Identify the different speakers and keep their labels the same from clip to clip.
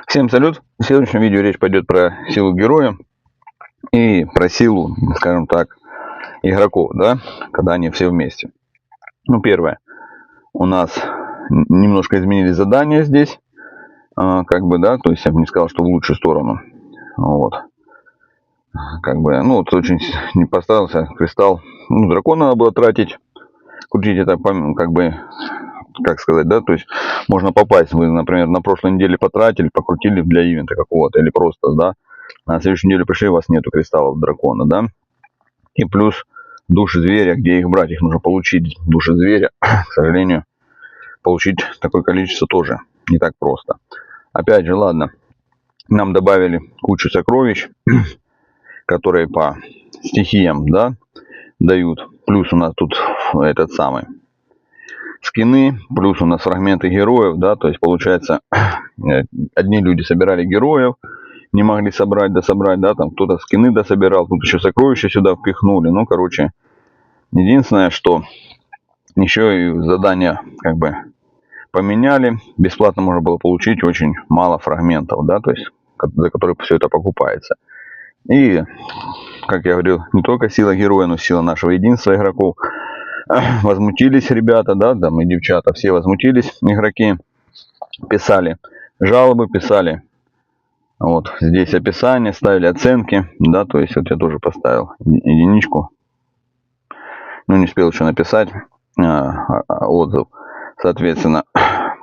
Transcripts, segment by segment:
Speaker 1: Всем салют! В сегодняшнем видео речь пойдет про силу героя и про силу, скажем так, игроков, да, когда они все вместе. Ну, первое. У нас немножко изменились задания здесь, как бы, да, то есть я бы не сказал, что в лучшую сторону. Вот. Как бы, ну, вот очень не поставился кристалл. Ну, дракона надо было тратить, крутить это, как бы, как сказать, да, то есть можно попасть. Вы, например, на прошлой неделе потратили, покрутили для ивента какого-то, или просто, да, на следующую неделю пришли, у вас нету кристаллов дракона, да, и плюс души зверя, где их брать, их нужно получить, души зверя, к сожалению, получить такое количество тоже не так просто. Опять же, ладно, нам добавили кучу сокровищ, которые по стихиям, да, дают, плюс у нас тут этот самый скины, плюс у нас фрагменты героев, да, то есть получается, одни люди собирали героев, не могли собрать, да, там кто-то скины дособирал, тут еще сокровища сюда впихнули, ну, короче, единственное, что еще и задания, как бы, поменяли, бесплатно можно было получить очень мало фрагментов, да, то есть, за которые все это покупается. И, как я говорил, не только сила героя, но сила нашего единства игроков. Возмутились ребята, да, там и девчата, все возмутились, игроки, писали жалобы, писали вот здесь описание, ставили оценки, да, то есть вот я тоже поставил единичку, ну не успел еще написать отзыв, соответственно,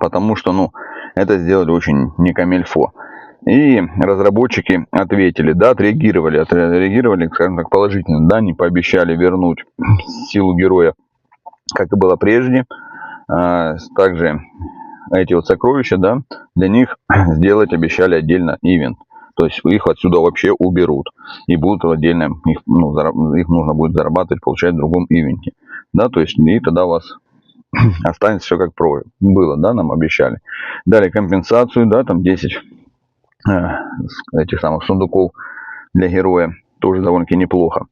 Speaker 1: потому что, ну, это сделали очень не камильфо. И разработчики ответили, да, отреагировали, скажем так, положительно, да, не пообещали вернуть силу героя, как и было прежде. Также эти вот сокровища, да, для них сделать обещали отдельно ивент. То есть их отсюда вообще уберут. И будут отдельно, их, ну, их нужно будет зарабатывать, получать в другом ивенте. Да, то есть и тогда у вас останется все как было, да, нам обещали. Дали компенсацию, да, там 10 этих самых сундуков для героя. Тоже довольно-таки неплохо.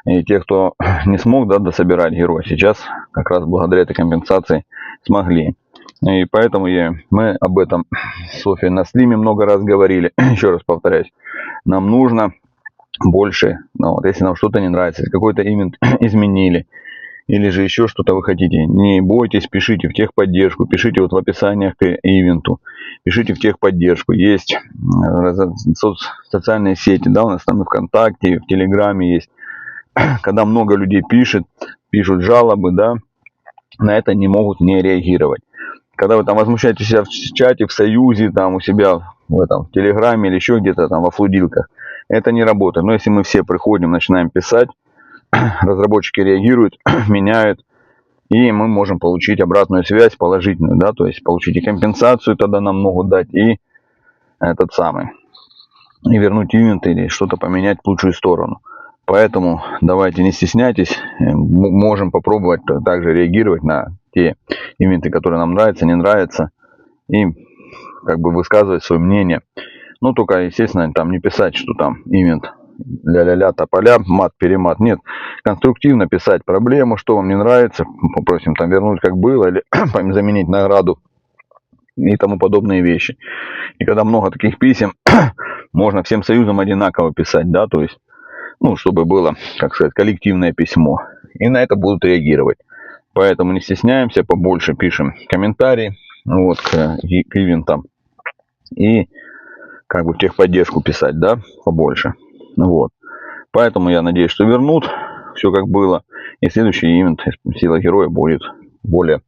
Speaker 1: И те, кто не смог, да, дособирать героя, сейчас как раз благодаря этой компенсации смогли. И поэтому мы об этом с Софией на стриме много раз говорили. Еще раз повторяюсь, нам нужно больше, ну, вот, если нам что-то не нравится, если какой-то ивент изменили, или же еще что-то вы хотите, не бойтесь, пишите в техподдержку, пишите вот в описаниях к ивенту, пишите в техподдержку. Есть социальные сети, да, у нас там и ВКонтакте, в Телеграме есть. Когда много людей пишут жалобы, да, на это не могут не реагировать. Когда вы там возмущаетесь себя в чате, в союзе, там у себя в этом в Телеграме или еще где-то там во флудилках, это не работает. Но если мы все приходим, начинаем писать, разработчики реагируют, меняют, и мы можем получить обратную связь положительную, да, то есть получить и компенсацию тогда нам могут дать, и этот самый, и вернуть ивент или что-то поменять в лучшую сторону. Поэтому давайте не стесняйтесь, можем попробовать также реагировать на те ивенты, которые нам нравятся, не нравятся, и как бы высказывать свое мнение. Ну, только, естественно, там не писать, что там ивент ля-ля-ля, тополя, мат-перемат. Нет, конструктивно писать проблему, что вам не нравится, попросим там вернуть как было, или заменить награду и тому подобные вещи. И когда много таких писем, можно всем союзам одинаково писать, да, то есть, ну, чтобы было, как сказать, коллективное письмо. И на это будут реагировать. Поэтому не стесняемся, побольше пишем комментарии вот, к ивентам. И как бы в техподдержку писать, да, побольше. Вот. Поэтому я надеюсь, что вернут все как было. И следующий ивент «Сила героя» будет более,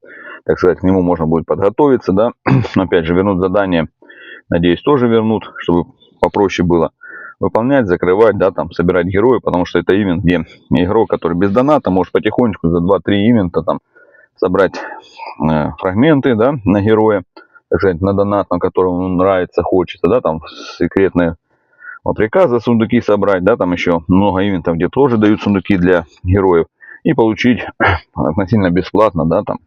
Speaker 1: так сказать, к нему можно будет подготовиться, да. Опять же, вернут задание. Надеюсь, тоже вернут, чтобы попроще было выполнять, закрывать, да, там, собирать героев, потому что это ивент, где игрок, который без доната, может потихонечку за 2-3 ивента там собрать фрагменты, да, на героя, так сказать, на донат, на которого ему нравится, хочется, да, там, секретные приказы, сундуки собрать, да, там еще много ивентов, где тоже дают сундуки для героев, и получить относительно бесплатно, да, там,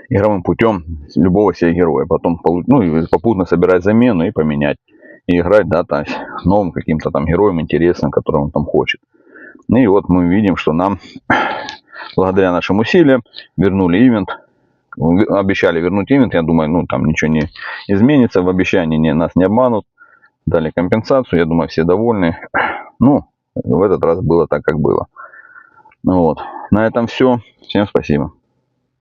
Speaker 1: игровым путем любого себе героя, потом, ну, и попутно собирать замену и поменять, и играть, да, там, новым каким-то там героем интересным, которого он там хочет. И вот мы видим, что нам, благодаря нашим усилиям, вернули ивент, Обещали вернуть ивент. Я думаю, ну, там ничего не изменится. В обещании нас не обманут. Дали компенсацию. Я думаю, все довольны. Ну, в этот раз было так, как было. Вот. На этом все. Всем спасибо.